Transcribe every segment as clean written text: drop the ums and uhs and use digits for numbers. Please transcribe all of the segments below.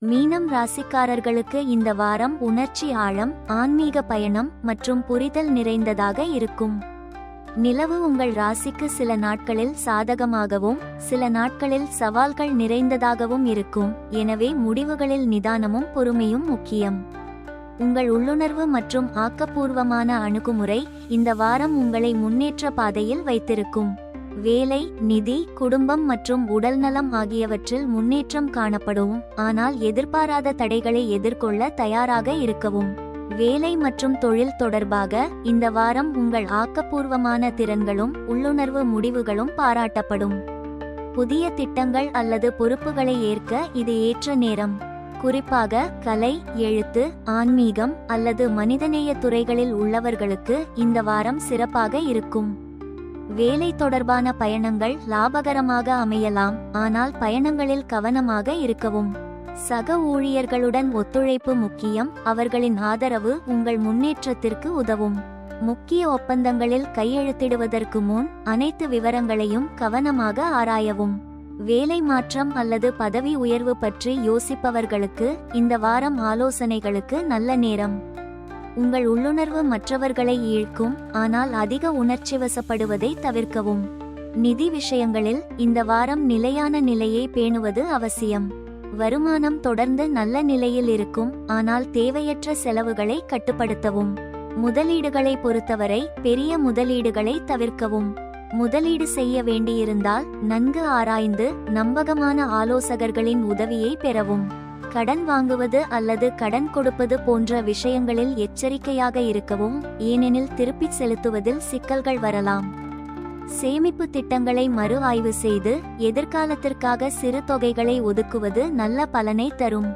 மீனம் ராசிக்காரர்களுக்கு இந்த வாரம் உணர்ச்சி ஆழம், ஆன்மீக பயணம் மற்றும் புரிதல் நிறைந்ததாக இருக்கும். நிலவு உங்கள் ராசிக்கு சில நாட்களில் சாதகமாகவும் சில நாட்களில் சவால்கள் நிறைந்ததாகவும் இருக்கும். எனவே முடிவுகளில் நிதானமும் பொறுமையும் முக்கியம். உங்கள் உள்ளுணர்வு மற்றும் ஆக்கப்பூர்வமான அணுகுமுறை இந்த வாரம் உங்களை முன்னேற்ற பாதையில் வைத்திருக்கும். வேலை, நிதி, குடும்பம் மற்றும் உடல்நலம் ஆகியவற்றில் முன்னேற்றம் காணப்படும். ஆனால் எதிர்பாராத தடைகளை எதிர்கொள்ள தயாராக இருக்கவும். வேலை மற்றும் தொழில் தொடர்பாக இந்த வாரம் உங்கள் ஆக்கப்பூர்வமான திறன்களும் உள்ளுணர்வு முடிவுகளும் பாராட்டப்படும். புதிய திட்டங்கள் அல்லது பொறுப்புகளை ஏற்க இது ஏற்ற நேரம். குறிப்பாக கலை, எழுத்து, ஆன்மீகம் அல்லது மனிதநேய துறைகளில் உள்ளவர்களுக்கு இந்த வாரம் சிறப்பாக இருக்கும். வேலை தொடர்பான பயணங்கள் லாபகரமாக அமையலாம், ஆனால் பயணங்களில் கவனமாக இருக்கவும். சக ஊழியர்களுடன் ஒத்துழைப்பு முக்கியம். அவர்களின் ஆதரவு உங்கள் முன்னேற்றத்திற்கு உதவும். முக்கிய ஒப்பந்தங்களில் கையெழுத்திடுவதற்கு முன் அனைத்து விவரங்களையும் கவனமாக ஆராயவும். வேலை மாற்றம் அல்லது பதவி உயர்வு பற்றி யோசிப்பவர்களுக்கு இந்த வாரம் ஆலோசனைகளுக்கு நல்ல நேரம். உங்கள் உள்ளுணர்வு மற்றவர்களை ஈர்க்கும், ஆனால் அதிக உணர்ச்சிவசப்படுவதை தவிர்க்கவும். நிதி விஷயங்களில் இந்த வாரம் நிலையான நிலையை பேணுவது அவசியம். வருமானம் தொடர்ந்து நல்ல நிலையில் இருக்கும், ஆனால் தேவையற்ற செலவுகளை கட்டுப்படுத்தவும். முதலீடுகளை பொறுத்தவரை பெரிய முதலீடுகளை தவிர்க்கவும். முதலீடு செய்ய வேண்டியிருந்தால் நன்கு ஆராய்ந்து நம்பகமான ஆலோசகர்களின் உதவியை பெறவும். கடன் வாங்குவது அல்லது கடன் கொடுப்பது போன்ற விஷயங்களில் எச்சரிக்கையாக இருக்கவும், ஏனெனில் திருப்பிச் செலுத்துவதில் சிக்கல்கள் வரலாம். சேமிப்பு திட்டங்களை மறு ஆய்வு செய்து எதிர்காலத்திற்காக சிறு தொகைகளை ஒதுக்குவது நல்ல பலனை தரும்.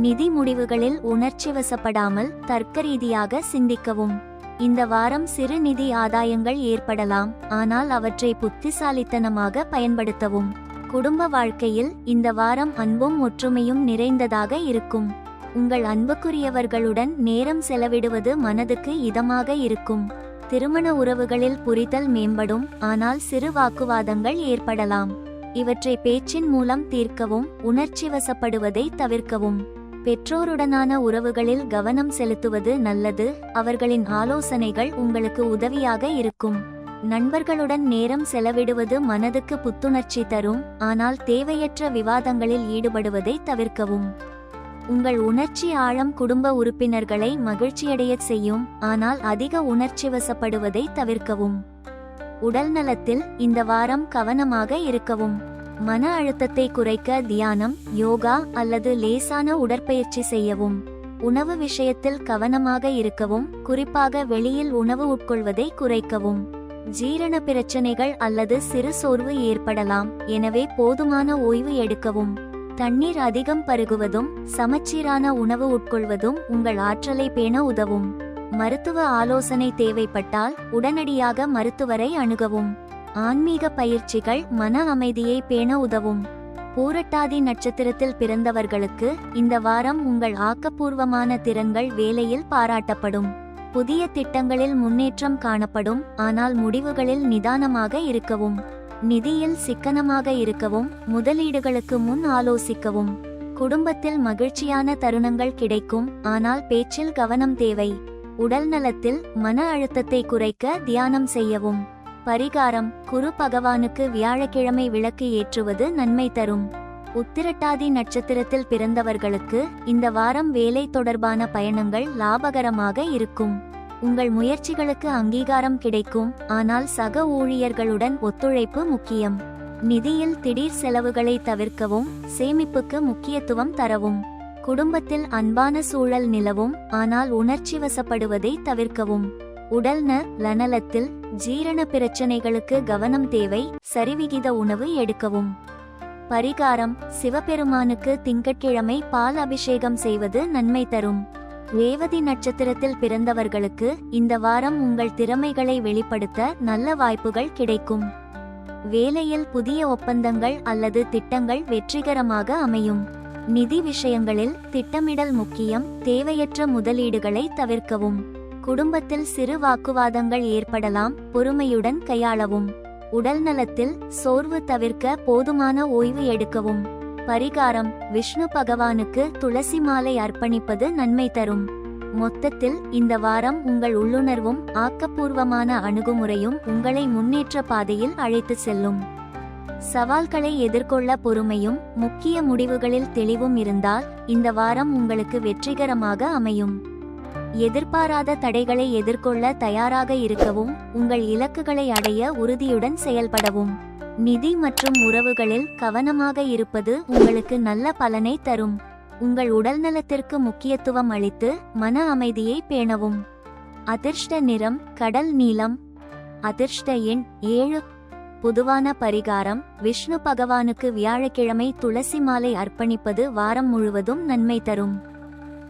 நிதி முடிவுகளில் உணர்ச்சிவசப்படாமல் தர்க்கரீதியாக சிந்திக்கவும். இந்த வாரம் சிறு நிதி ஆதாயங்கள் ஏற்படலாம், ஆனால் அவற்றை புத்திசாலித்தனமாக பயன்படுத்தவும். குடும்ப வாழ்க்கையில் இந்த வாரம் அன்பும் ஒற்றுமையும் நிறைந்ததாக இருக்கும். உங்கள் அன்புக்குரியவர்களுடன் நேரம் செலவிடுவது மனதுக்கு இதமாக இருக்கும். திருமண உறவுகளில் புரிதல் மேம்படும், ஆனால் சிறு வாக்குவாதங்கள் ஏற்படலாம். இவற்றை பேச்சின் மூலம் தீர்க்கவும், உணர்ச்சிவசப்படுவதை தவிர்க்கவும். பெற்றோருடனான உறவுகளில் கவனம் செலுத்துவது நல்லது. அவர்களின் ஆலோசனைகள் உங்களுக்கு உதவியாக இருக்கும். நண்பர்களுடன் நேரம் செலவிடுவது மனதுக்கு புத்துணர்ச்சி தரும், ஆனால் தேவையற்ற விவாதங்களில் ஈடுபடுவதை தவிர்க்கவும். உங்கள் உணர்ச்சி ஆழம் குடும்ப உறுப்பினர்களை மகிழ்ச்சியடையச் செய்யும், ஆனால் அதிக உணர்ச்சிவசப்படுவதை தவிர்க்கவும். உடல் நலத்தில் இந்த வாரம் கவனமாக இருக்கவும். மன அழுத்தத்தை குறைக்க தியானம், யோகா அல்லது லேசான உடற்பயிற்சி செய்யவும். உணவு விஷயத்தில் கவனமாக இருக்கவும், குறிப்பாக வெளியில் உணவு உட்கொள்வதை குறைக்கவும். ஜீரண பிரச்சனைகள் அல்லது சிறு சோர்வு ஏற்படலாம், எனவே போதுமான ஓய்வு எடுக்கவும். தண்ணீர் அதிகம் பருகுவதும் சமச்சீரான உணவு உட்கொள்வதும் உங்கள் ஆற்றலை பேண உதவும். மருத்துவ ஆலோசனை தேவைப்பட்டால் உடனடியாக மருத்துவரை அணுகவும். ஆன்மீக பயிற்சிகள் மன அமைதியை பேண உதவும். பூரட்டாதி நட்சத்திரத்தில் பிறந்தவர்களுக்கு இந்த வாரம் உங்கள் ஆக்கப்பூர்வமான திறன்கள் வேலையில் பாராட்டப்படும். புதிய திட்டங்களில் முன்னேற்றம் காணப்படும், ஆனால் முடிவுகளில் நிதானமாக இருக்கவும். நிதியில் சிக்கனமாக இருக்கவும், முதலீடுகளுக்கு முன் ஆலோசிக்கவும். குடும்பத்தில் மகிழ்ச்சியான தருணங்கள் கிடைக்கும், ஆனால் பேச்சில் கவனம் தேவை. உடல் நலத்தில் மன அழுத்தத்தை குறைக்க தியானம் செய்யவும். பரிகாரம்: குரு பகவானுக்கு வியாழக்கிழமை விளக்கு ஏற்றுவது நன்மை தரும். உத்திரட்டாதி நட்சத்திரத்தில் பிறந்தவர்களுக்கு இந்த வாரம் வேலை தொடர்பான பயணங்கள் லாபகரமாக இருக்கும். உங்கள் முயற்சிகளுக்கு அங்கீகாரம் கிடைக்கும், ஆனால் சக ஊழியர்களுடன் ஒத்துழைப்பு முக்கியம். நிதியில் திடீர் செலவுகளை தவிர்க்கவும், சேமிப்புக்கு முக்கியத்துவம் தரவும். குடும்பத்தில் அன்பான சூழல் நிலவும், ஆனால் உணர்ச்சிவசப்படுவதை தவிர்க்கவும். உடல் நலத்தில் ஜீரண பிரச்சனைகளுக்கு கவனம் தேவை. சரிவிகித உணவு எடுக்கவும். பரிகாரம்: சிவபெருமானுக்கு திங்கட்கிழமை பால் அபிஷேகம் செய்வது நன்மை தரும். ரேவதி நட்சத்திரத்தில் பிறந்தவர்களுக்கு இந்த வாரம் உங்கள் திறமைகளை வெளிப்படுத்த நல்ல வாய்ப்புகள் கிடைக்கும். வேலையில் புதிய ஒப்பந்தங்கள் அல்லது திட்டங்கள் வெற்றிகரமாக அமையும். நிதி விஷயங்களில் திட்டமிடல் முக்கியம். தேவையற்ற முதலீடுகளை தவிர்க்கவும். குடும்பத்தில் சிறு வாக்குவாதங்கள் ஏற்படலாம், பொறுமையுடன் கையாளவும். உடல் நலத்தில் சோர்வு தவிர்க்க போதுமான ஓய்வு எடுக்கவும். பரிகாரம்: விஷ்ணு பகவானுக்கு துளசி மாலை அர்ப்பணிப்பது நன்மை தரும். மொத்தத்தில் இந்த வாரம் உங்கள் உள்ளுணர்வும் ஆக்கப்பூர்வமான அணுகுமுறையும் உங்களை முன்னேற்ற பாதையில் அழைத்து செல்லும். சவால்களை எதிர்கொள்ள பொறுமையும் முக்கிய முடிவுகளில் தெளிவும் இருந்தால் இந்த வாரம் உங்களுக்கு வெற்றிகரமாக அமையும். எதிர்பாராத தடைகளை எதிர்கொள்ள தயாராக இருக்கவும், உங்கள் இலக்குகளை அடைய உறுதியுடன் செயல்படவும். நிதி மற்றும் உறவுகளில் கவனமாக இருப்பது உங்களுக்கு நல்ல பலனை தரும். உங்கள் உடல்நலத்திற்கு முக்கியத்துவம் அளித்து மன அமைதியை பேணவும். அதிர்ஷ்ட நிறம் கடல் நீலம். அதிர்ஷ்ட எண் 7. பொதுவான பரிகாரம்: விஷ்ணு பகவானுக்கு வியாழக்கிழமை துளசி மாலை அர்ப்பணிப்பது வாரம் முழுவதும் நன்மை தரும்.